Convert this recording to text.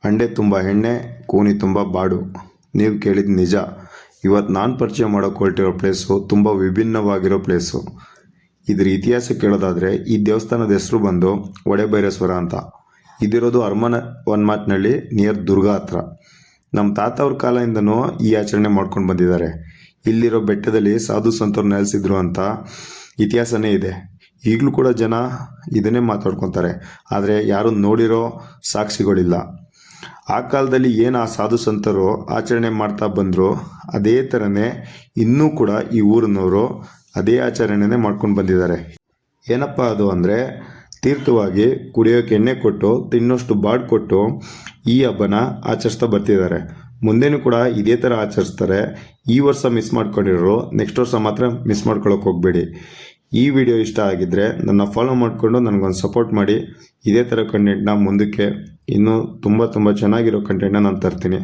ಹಂಡೆ ತುಂಬ ಎಣ್ಣೆ, ಕೂನಿ ತುಂಬ ಬಾಡು. ನೀವು ಕೇಳಿದ ನಿಜ. ಇವತ್ತು ನಾನು ಪರಿಚಯ ಮಾಡೋಕೆ ಹೊರಟಿರೋ ಪ್ಲೇಸು ತುಂಬ ವಿಭಿನ್ನವಾಗಿರೋ ಪ್ಲೇಸು. ಇದ್ರ ಇತಿಹಾಸ ಕೇಳೋದಾದರೆ ಈ ದೇವಸ್ಥಾನದ ಹೆಸರು ಬಂದು ಒಡೆಬೈರೇಶ್ವರ ಅಂತ. ಇದಿರೋದು ಅರಮನೆ ವನ್ಮಾಟ್ನಳ್ಳಿ ನಿಯರ್ ದುರ್ಗ ಹತ್ರ. ನಮ್ಮ ತಾತ ಅವ್ರ ಕಾಲದಿಂದನೂ ಈ ಆಚರಣೆ ಮಾಡ್ಕೊಂಡು ಬಂದಿದ್ದಾರೆ. ಇಲ್ಲಿರೋ ಬೆಟ್ಟದಲ್ಲಿ ಸಾಧು ಸಂತರು ನೆಲೆಸಿದ್ರು ಅಂತ ಇತಿಹಾಸನೇ ಇದೆ. ಈಗಲೂ ಕೂಡ ಜನ ಇದನ್ನೇ ಮಾತಾಡ್ಕೊತಾರೆ, ಆದರೆ ಯಾರು ನೋಡಿರೋ ಸಾಕ್ಷಿಗಳಿಲ್ಲ. ಆ ಕಾಲದಲ್ಲಿ ಏನು ಆ ಸಾಧು ಸಂತರು ಆಚರಣೆ ಮಾಡ್ತಾ ಬಂದರು, ಅದೇ ಥರನೇ ಇನ್ನೂ ಕೂಡ ಈ ಊರಿನವರು ಅದೇ ಆಚರಣೆನೇ ಮಾಡ್ಕೊಂಡು ಬಂದಿದ್ದಾರೆ. ಏನಪ್ಪ ಅದು ಅಂದರೆ, ತೀರ್ಥವಾಗಿ ಕುಡಿಯೋಕೆ ಎಣ್ಣೆ ಕೊಟ್ಟು ತಿನ್ನೋಷ್ಟು ಬಾಡ್ ಕೊಟ್ಟು ಈ ಹಬ್ಬನ ಆಚರಿಸ್ತಾ ಬರ್ತಿದ್ದಾರೆ. ಮುಂದೆನೂ ಕೂಡ ಇದೇ ಥರ ಆಚರಿಸ್ತಾರೆ. ಈ ವರ್ಷ ಮಿಸ್ ಮಾಡ್ಕೊಂಡಿರೋರು ನೆಕ್ಸ್ಟ್ ವರ್ಷ ಮಾತ್ರ ಮಿಸ್ ಮಾಡ್ಕೊಳ್ಳೋಕೆ ಹೋಗಬೇಡಿ. ಈ ವಿಡಿಯೋ ಇಷ್ಟ ಆಗಿದ್ದರೆ ನನ್ನ ಫಾಲೋ ಮಾಡಿಕೊಂಡು ನನಗೊಂದು ಸಪೋರ್ಟ್ ಮಾಡಿ. ಇದೇ ಥರ ಕಂಟೆಂಟ್ನ ಮುಂದಕ್ಕೆ ಇನ್ನೂ ತುಂಬ ಚೆನ್ನಾಗಿರೋ ಕಂಟೆಂಟ್ನ ನಾನು ತರ್ತೀನಿ.